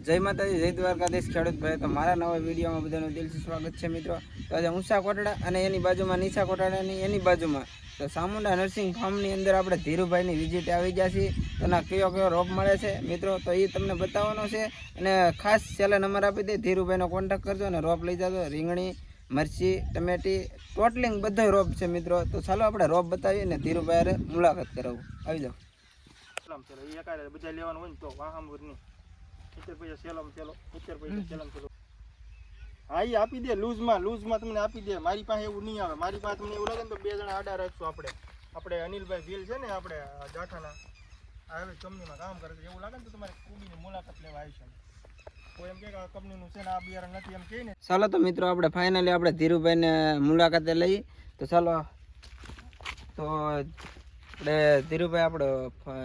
જય માતાજી, જય દ્વારકાધીશ ખેડૂત ભાઈ. તો મારા નવા વિડીયોમાં બધાનું દિલથી સ્વાગત છે મિત્રો. તો આજે ઊંચા કોટડા અને એની બાજુમાં નીચા કોટડાની એની બાજુમાં તો ચામુંડા નર્સિંગ ફાર્મની અંદર આપણે ધીરુભાઈની વિઝિટ આવી ગયા છીએ. તો ના કયો રોપ મળે છે મિત્રો, તો એ તમને બતાવવાનો છે. અને ખાસ છેલ્લે નંબર આપી દે, ધીરુભાઈનો કોન્ટેક્ટ કરજો અને રોપ લઈ જજો. રીંગણી, મરચી, ટમેટી, ટોટલિંગ બધો રોપ છે મિત્રો. તો ચાલો આપણે રોપ બતાવીએ ને ધીરુભાઈ મુલાકાત કરાવું. આવી જાઓ. બધા લેવાનું હોય ને તો વાહામૃત નહીં 70 પૈસા સેલમ ચલો 70 પૈસા સેલમ ચલો. હા એ આપી દે લૂઝમાં તમને આપી દે. મારી પાસે એવું નહીં આવે. મારી પાસે તમને એવું લાગે ને તો 2 જણા આડા રાખશું. આપણે અનિલભાઈ ભીલ છે ને, આપણે જાઠાના આવે કંપનીમાં કામ કરે છે. એવું લાગે ને તો તમારે કુડીની મુલાકાત લેવા આવી છે. કોઈ એમ કે આ કંપનીનું છે ને આ બિયારણ નથી એમ કહે ને. ચાલો તો મિત્રો આપણે ફાઇનલી આપણે ધીરુભાઈને મુલાકાતે લઈ. તો ચાલો તો આપણે ધીરુભાઈ આપણો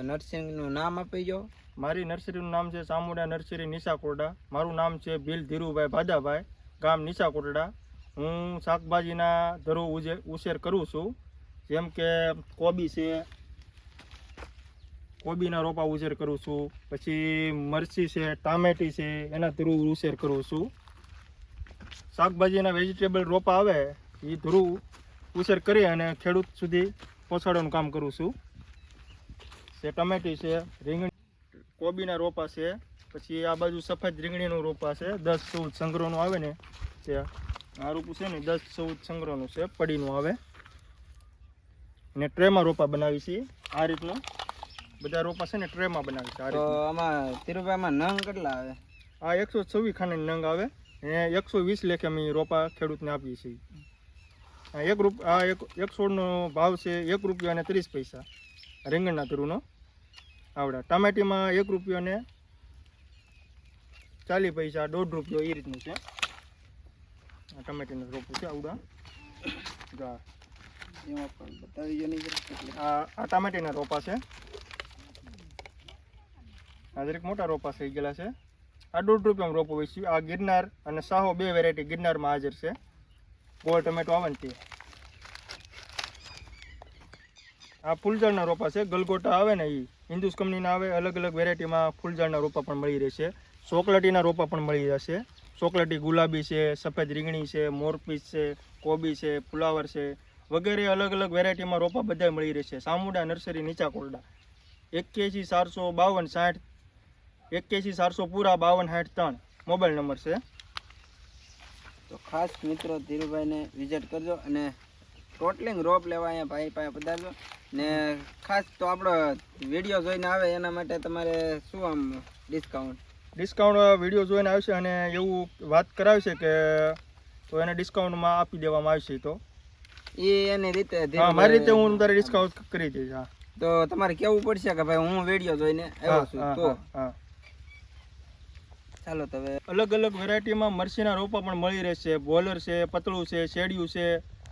નર્સિંગનું નામ આપી ગયો. મારી નર્સરીનું નામ છે ચામુંડા નર્સરી નીચા કોટડા. મારું નામ છે ભીલ ધીરુભાઈ ભાદાભાઈ, ગામ નીચા કોટડા. હું શાકભાજીના ધરો ઉછેર કરું છું. જેમ કે કોબી છે, કોબીના રોપા ઉછેર કરું છું. પછી મરચી છે, ટામેટી છે, એના ધરું ઉછેર કરું છું. શાકભાજીના વેજીટેબલ રોપા આવે એ ધરું ઉછેર કરી અને ખેડૂત સુધી પહોંચાડવાનું કામ કરું છું. ટમેટી છે, રીંગણી, કોબીના રોપા છે. પછી આ બાજુ સફેદ રીંગણીનું રોપા છે. 10-14 સંગ્રહનું આવે ને તે આ રોપું છે ને 10-14 સંગ્રહનું છે, પડીનું આવે. ને ટ્રેમાં રોપા બનાવી છે આ રીતનું. બધા રોપા છે ને ટ્રેમાં બનાવી છે આ તો રીતનું. આમાં ધીરુભાઈમાં નંગ કેટલા આવે? આ 126 ખાનાની નંગ આવે ને 120 લેખે અમે રોપા ખેડૂતને આપીએ છીએ. એક છોડનો ભાવ છે ₹1.30 રીંગણના ધરુનો આવડે. ટામેટીમાં ₹1.40, ₹1.50, એ રીતનું છે. આ ટમેટીનું રોપું છે આવડા. એમાં પણ બતાવી ગયો નહીં. આ ટામેટીના રોપા છે. આ દરેક મોટા રોપા થઈ ગયેલા છે. આ ₹1.50 રોપો હોય છે. આ ગિરનાર અને સાહો 2 વેરાયટી ગિરનારમાં હાજર છે. ગોળ ટમેટો આવે ને તે. આ ફૂલઝાડના રોપા છે. ગલગોટા આવે ને એ હિન્દુસ કંપનીના આવે. અલગ અલગ વેરાયટીમાં ફૂલઝાડના રોપા પણ મળી રહેશે. ચોકલેટીના રોપા પણ મળી જશે. ચોકલેટી ગુલાબી છે, સફેદ રીંગણી છે, મોરપીસ છે, કોબી છે, ફુલાવર છે વગેરે અલગ અલગ વેરાયટીમાં રોપા બધા મળી રહેશે. ચામુંડા નર્સરી નીચા કોટડા. 81 452 60 81 400 પૂરા 52 63 મોબાઈલ નંબર છે. તો ખાસ મિત્રો ધીરુભાઈને વિઝિટ કરજો અને ટોટલિંગ રોપ લેવા અહીંયા ભાઈ પાસે પધારજો. ને ખાસ તો આપણો વિડીયો જોઈને આવે એના માટે તમારે શું આમ ડિસ્કાઉન્ટ વિડીયો જોઈને આવશે અને એવું વાત કરાવશે કે તો એને ડિસ્કાઉન્ટમાં આપી દેવામાં આવશે. તો એ એની રીતે મારી રીતે હું તારે ડિસ્કાઉન્ટ કરી દઈશ. હા તો તમારે કેવું પડશે કે ભાઈ હું વિડીયો જોઈને આવ્યો છું તો. હા ચાલો તો હવે અલગ અલગ વેરાયટીમાં મરચીના રોપા પણ મળી રહેશે. બોલર છે, પતળું છે, શેડિયું છે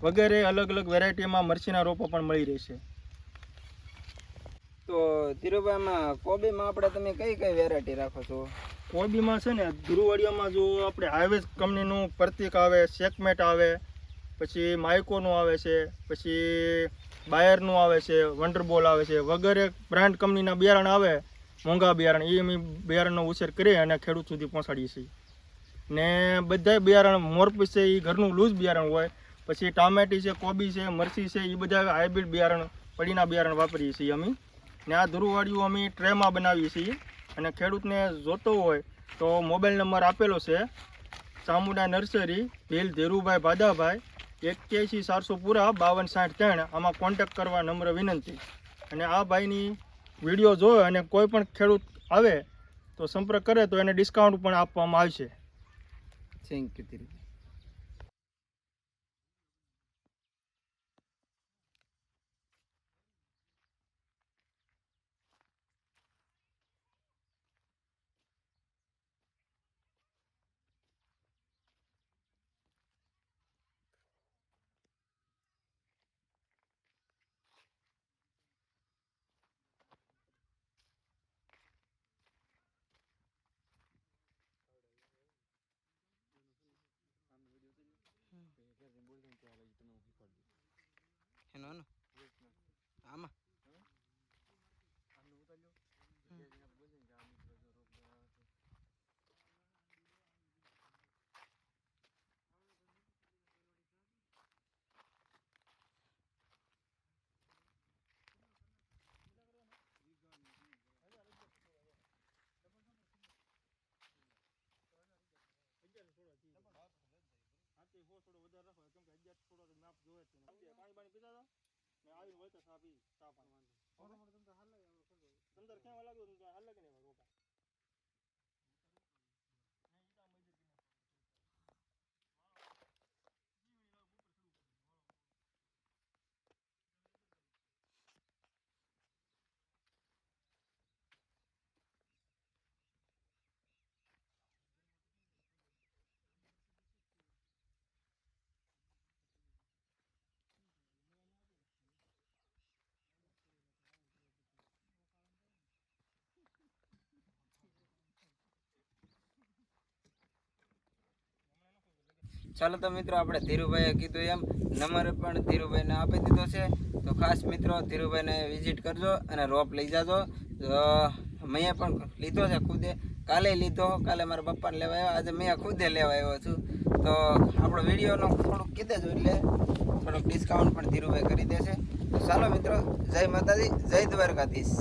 વગેરે અલગ અલગ વેરાયટીમાં મરચીના રોપા પણ મળી રહેશે. તો ધીરુભાઈમાં કોબીમાં આપણે તમે કઈ વેરાયટી રાખો છો? કોબીમાં છે ને ધ્રુવડિયામાં જો આપણે હાઈવેઝ કંપનીનું પ્રતિક આવે, સેકમેટ આવે, પછી માઇકોનું આવે છે, પછી બાયરનું આવે છે, વંડરબોલ આવે છે વગેરે બ્રાન્ડ કંપનીના બિયારણ આવે. મોંઘા બિયારણ એ અમે બિયારણનો ઉછેર કરી અને ખેડૂત સુધી પહોંચાડીએ છીએ. ને બધા બિયારણ મોરપીસ છે એ ઘરનું લૂઝ બિયારણ હોય. પછી ટામેટી છે, કોબી છે, મરચી છે, એ બધા હાઇબ્રિડ બિયારણ પડીના બિયારણ વાપરીએ છીએ અમે. ને આ ધ્રુવવાળીઓ અમે ટ્રેમાં બનાવીએ છીએ. અને ખેડૂતને જોતો હોય તો મોબાઈલ નંબર આપેલો છે ચામુંડા નર્સરી ભીલ ધીરુભાઈ ભાદાભાઈ 81 400 પૂરા 52 63. આમાં કોન્ટેક્ટ કરવા નમ્ર વિનંતી. અને આ ભાઈની વિડીયો જોવે અને કોઈ પણ ખેડૂત આવે તો સંપર્ક કરે તો એને ડિસ્કાઉન્ટ પણ આપવામાં આવશે. Thank you Dhirubhai. એનો આમાં હો થોડો વધારે રાખો કેમ કે 11 થોડો માપ જોવે છે પાણી પાણી પીતા તો ને આવીને વળતા ચા પી ચા પાણી અંદર ક્યાં લાગ્યો તો હાલ લાગે ને રોકા નહીં ઈ તો મજૂર કિને જીવણી લાવ ઉપર ચડવું પડે ચાલો તો મિત્રો આપણે ધીરુભાઈએ કીધું એમ નંબર પણ ધીરુભાઈને આપી દીધો છે. તો ખાસ મિત્રો ધીરુભાઈને વિઝિટ કરજો અને રોપ લઈ જાજો. તો મેં પણ લીધો છે ખુદે, કાલે લીધો, કાલે મારા પપ્પાને લેવા આવ્યો, આજે મેં ખુદે લેવા આવ્યો છું. તો આપણો વિડીયોનો થોડુંક કીધે જો એટલે થોડુંક ડિસ્કાઉન્ટ પણ ધીરુભાઈ કરી દેશે. તો ચાલો મિત્રો, જય માતાજી, જય દ્વારકાધીશ.